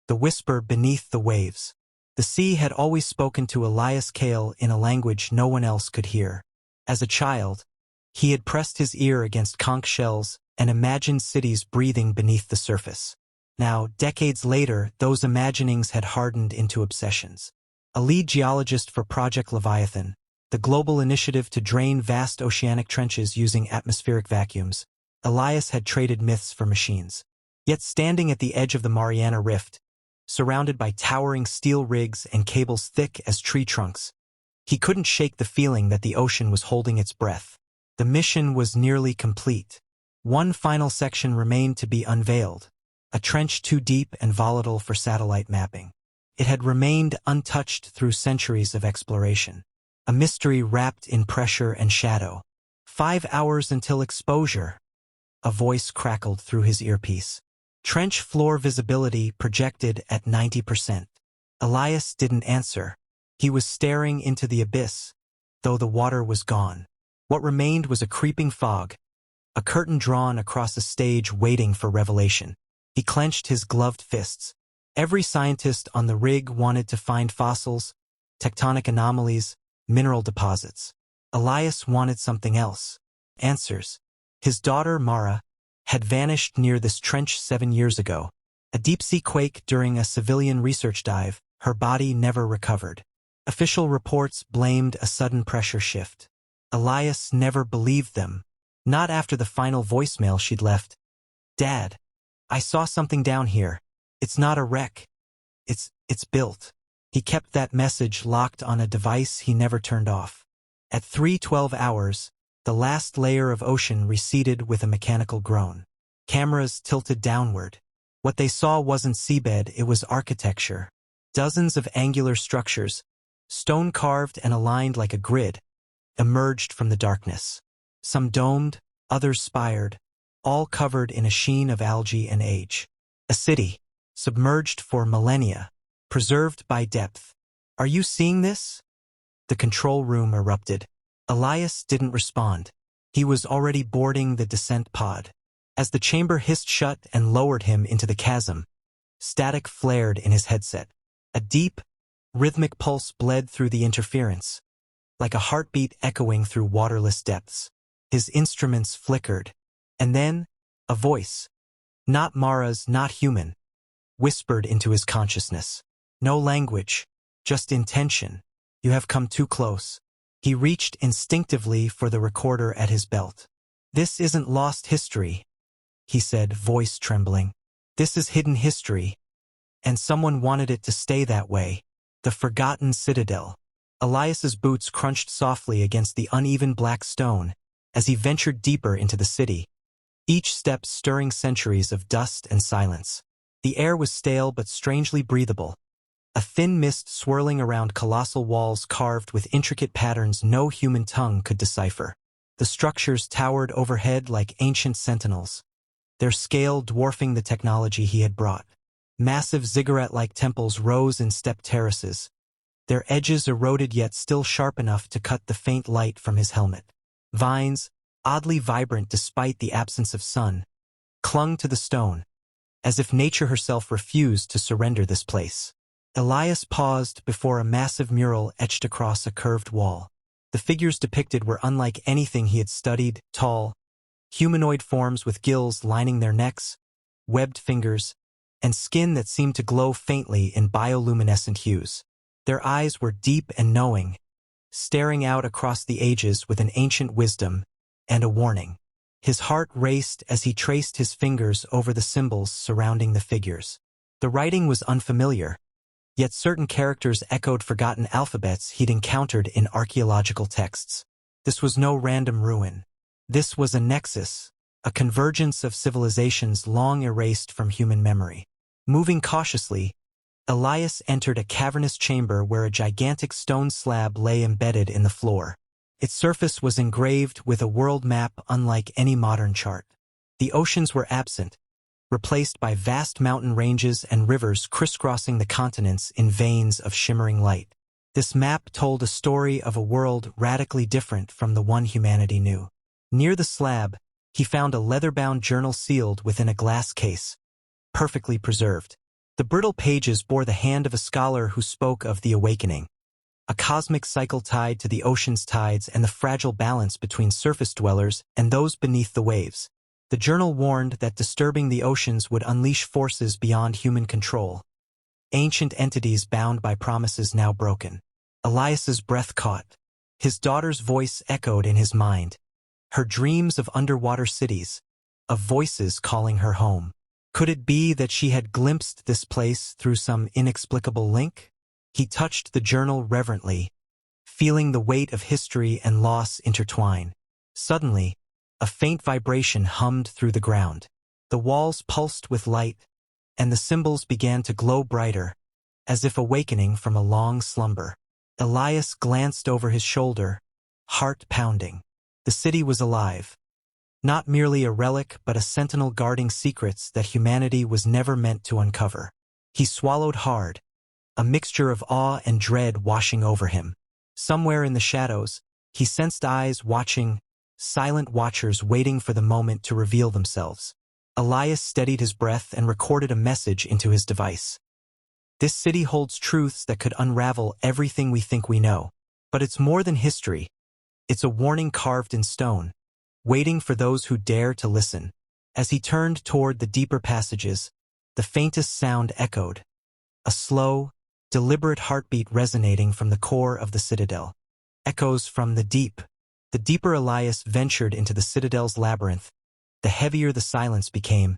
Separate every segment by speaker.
Speaker 1: the whisper beneath the waves. The sea had always spoken to Elias Kale in a language no one else could hear. As a child, he had pressed his ear against conch shells and imagined cities breathing beneath the surface. Now, decades later, those imaginings had hardened into obsessions. A lead geologist for Project Leviathan, the global initiative to drain vast oceanic trenches using atmospheric vacuums, Elias had traded myths for machines. Yet standing at the edge of the Mariana Rift, surrounded by towering steel rigs and cables thick as tree trunks, he couldn't shake the feeling that the ocean was holding its breath. The mission was nearly complete. One final section remained to be unveiled, a trench too deep and volatile for satellite mapping. It had remained untouched through centuries of exploration, a mystery wrapped in pressure and shadow. 5 hours until exposure, a voice crackled through his earpiece. Trench floor visibility projected at 90%. Elias didn't answer. He was staring into the abyss, though the water was gone. What remained was a creeping fog, a curtain drawn across a stage waiting for revelation. He clenched his gloved fists. Every scientist on the rig wanted to find fossils, tectonic anomalies, mineral deposits. Elias wanted something else. Answers. His daughter, Mara, had vanished near this trench 7 years ago. A deep-sea quake during a civilian research dive, her body never recovered. Official reports blamed a sudden pressure shift. Elias never believed them. Not after the final voicemail she'd left. "Dad, I saw something down here. It's not a wreck. It's built." He kept that message locked on a device he never turned off. At 3:12 hours, the last layer of ocean receded with a mechanical groan. Cameras tilted downward. What they saw wasn't seabed, it was architecture. Dozens of angular structures, stone-carved and aligned like a grid, emerged from the darkness. Some domed, others spired, all covered in a sheen of algae and age. A city, submerged for millennia, preserved by depth. "Are you seeing this?" The control room erupted. Elias didn't respond. He was already boarding the descent pod. As the chamber hissed shut and lowered him into the chasm, static flared in his headset. A deep, rhythmic pulse bled through the interference, like a heartbeat echoing through waterless depths. His instruments flickered. And then, a voice, not Mara's, not human, whispered into his consciousness. No language, just intention. "You have come too close." He reached instinctively for the recorder at his belt. "This isn't lost history," he said, voice trembling. "This is hidden history. And someone wanted it to stay that way. The forgotten citadel." Elias's boots crunched softly against the uneven black stone as he ventured deeper into the city, each step stirring centuries of dust and silence. The air was stale but strangely breathable, a thin mist swirling around colossal walls carved with intricate patterns no human tongue could decipher. The structures towered overhead like ancient sentinels, their scale dwarfing the technology he had brought. Massive ziggurat-like temples rose in step terraces, their edges eroded yet still sharp enough to cut the faint light from his helmet. Vines, oddly vibrant despite the absence of sun, clung to the stone, as if nature herself refused to surrender this place. Elias paused before a massive mural etched across a curved wall. The figures depicted were unlike anything he had studied: tall, humanoid forms with gills lining their necks, webbed fingers, and skin that seemed to glow faintly in bioluminescent hues. Their eyes were deep and knowing, staring out across the ages with an ancient wisdom and a warning. His heart raced as he traced his fingers over the symbols surrounding the figures. The writing was unfamiliar, yet certain characters echoed forgotten alphabets he'd encountered in archaeological texts. This was no random ruin. This was a nexus, a convergence of civilizations long erased from human memory. Moving cautiously, Elias entered a cavernous chamber where a gigantic stone slab lay embedded in the floor. Its surface was engraved with a world map unlike any modern chart. The oceans were absent, replaced by vast mountain ranges and rivers crisscrossing the continents in veins of shimmering light. This map told a story of a world radically different from the one humanity knew. Near the slab, he found a leather-bound journal sealed within a glass case, perfectly preserved. The brittle pages bore the hand of a scholar who spoke of the awakening, a cosmic cycle tied to the ocean's tides and the fragile balance between surface dwellers and those beneath the waves. The journal warned that disturbing the oceans would unleash forces beyond human control, ancient entities bound by promises now broken. Elias's breath caught. His daughter's voice echoed in his mind, her dreams of underwater cities, of voices calling her home. Could it be that she had glimpsed this place through some inexplicable link? He touched the journal reverently, feeling the weight of history and loss intertwine. Suddenly, a faint vibration hummed through the ground. The walls pulsed with light, and the symbols began to glow brighter, as if awakening from a long slumber. Elias glanced over his shoulder, heart pounding. The city was alive. Not merely a relic but a sentinel guarding secrets that humanity was never meant to uncover. He swallowed hard, a mixture of awe and dread washing over him. Somewhere in the shadows, he sensed eyes watching, silent watchers waiting for the moment to reveal themselves. Elias steadied his breath and recorded a message into his device. This city holds truths that could unravel everything we think we know. But it's more than history. It's a warning carved in stone, waiting for those who dare to listen. As he turned toward the deeper passages, the faintest sound echoed, a slow, deliberate heartbeat resonating from the core of the citadel. Echoes from the deep. The deeper Elias ventured into the citadel's labyrinth, the heavier the silence became,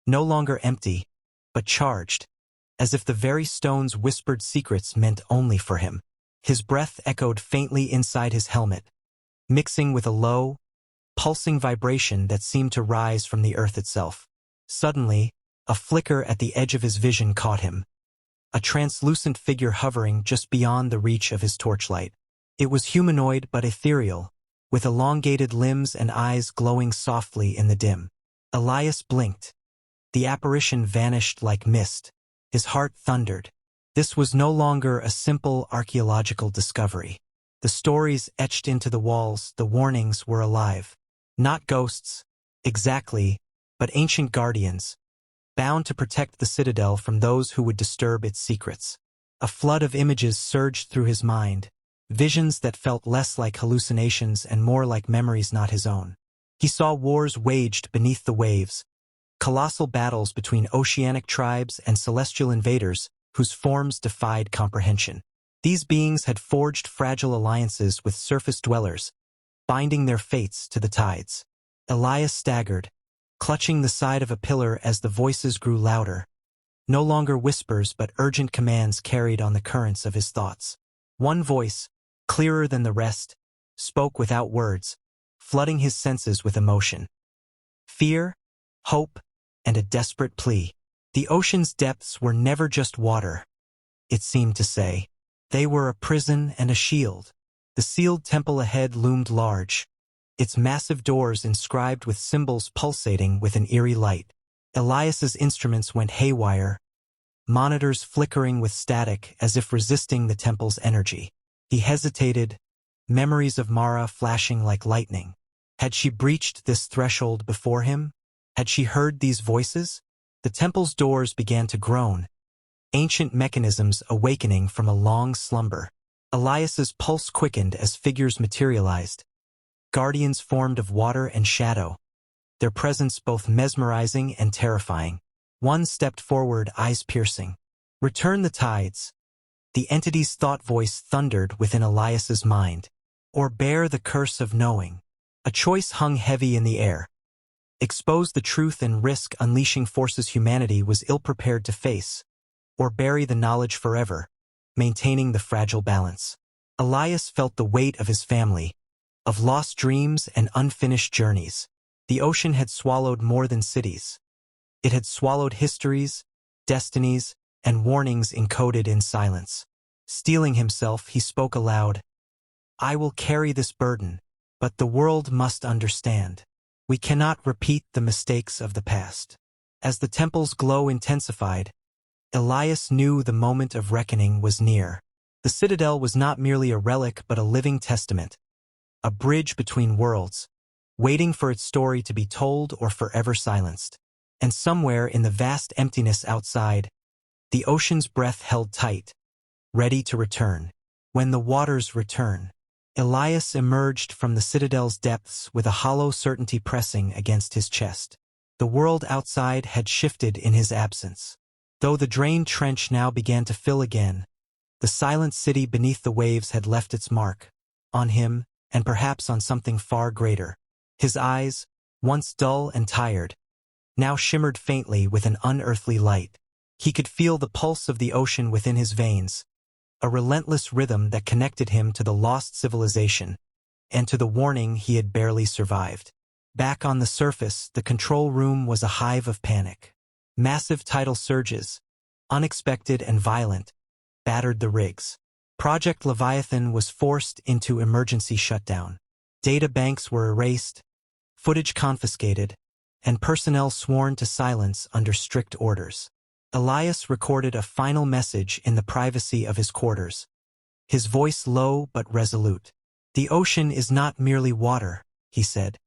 Speaker 1: no longer empty, but charged, as if the very stones whispered secrets meant only for him. His breath echoed faintly inside his helmet, mixing with a low, pulsing vibration that seemed to rise from the earth itself. Suddenly, a flicker at the edge of his vision caught him, a translucent figure hovering just beyond the reach of his torchlight. It was humanoid but ethereal, with elongated limbs and eyes glowing softly in the dim. Elias blinked. The apparition vanished like mist. His heart thundered. This was no longer a simple archaeological discovery. The stories etched into the walls, the warnings were alive. Not ghosts, exactly, but ancient guardians, bound to protect the citadel from those who would disturb its secrets. A flood of images surged through his mind, visions that felt less like hallucinations and more like memories not his own. He saw wars waged beneath the waves, colossal battles between oceanic tribes and celestial invaders whose forms defied comprehension. These beings had forged fragile alliances with surface dwellers, binding their fates to the tides. Elias staggered, clutching the side of a pillar as the voices grew louder. No longer whispers but urgent commands carried on the currents of his thoughts. One voice, clearer than the rest, spoke without words, flooding his senses with emotion. Fear, hope, and a desperate plea. The ocean's depths were never just water, it seemed to say. They were a prison and a shield. The sealed temple ahead loomed large, its massive doors inscribed with symbols pulsating with an eerie light. Elias's instruments went haywire, monitors flickering with static as if resisting the temple's energy. He hesitated, memories of Mara flashing like lightning. Had she breached this threshold before him? Had she heard these voices? The temple's doors began to groan, ancient mechanisms awakening from a long slumber. Elias's pulse quickened as figures materialized, guardians formed of water and shadow, their presence both mesmerizing and terrifying. One stepped forward, eyes piercing. Return the tides. The entity's thought voice thundered within Elias's mind. Or bear the curse of knowing. A choice hung heavy in the air. Expose the truth and risk unleashing forces humanity was ill-prepared to face, or bury the knowledge forever, maintaining the fragile balance. Elias felt the weight of his family, of lost dreams and unfinished journeys. The ocean had swallowed more than cities. It had swallowed histories, destinies, and warnings encoded in silence. Steeling himself, he spoke aloud. I will carry this burden, but the world must understand. We cannot repeat the mistakes of the past. As the temple's glow intensified, Elias knew the moment of reckoning was near. The citadel was not merely a relic but a living testament, a bridge between worlds, waiting for its story to be told or forever silenced. And somewhere in the vast emptiness outside, The ocean's breath held tight, ready to return. When the waters return, Elias emerged from the citadel's depths with a hollow certainty pressing against his chest. The world outside had shifted in his absence. Though the drained trench now began to fill again, the silent city beneath the waves had left its mark, on him, and perhaps on something far greater. His eyes, once dull and tired, now shimmered faintly with an unearthly light. He could feel the pulse of the ocean within his veins, a relentless rhythm that connected him to the lost civilization and to the warning he had barely survived. Back on the surface, the control room was a hive of panic. Massive tidal surges, unexpected and violent, battered the rigs. Project Leviathan was forced into emergency shutdown. Data banks were erased, footage confiscated, and personnel sworn to silence under strict orders. Elias recorded a final message in the privacy of his quarters, his voice low but resolute. "The ocean is not merely water," he said.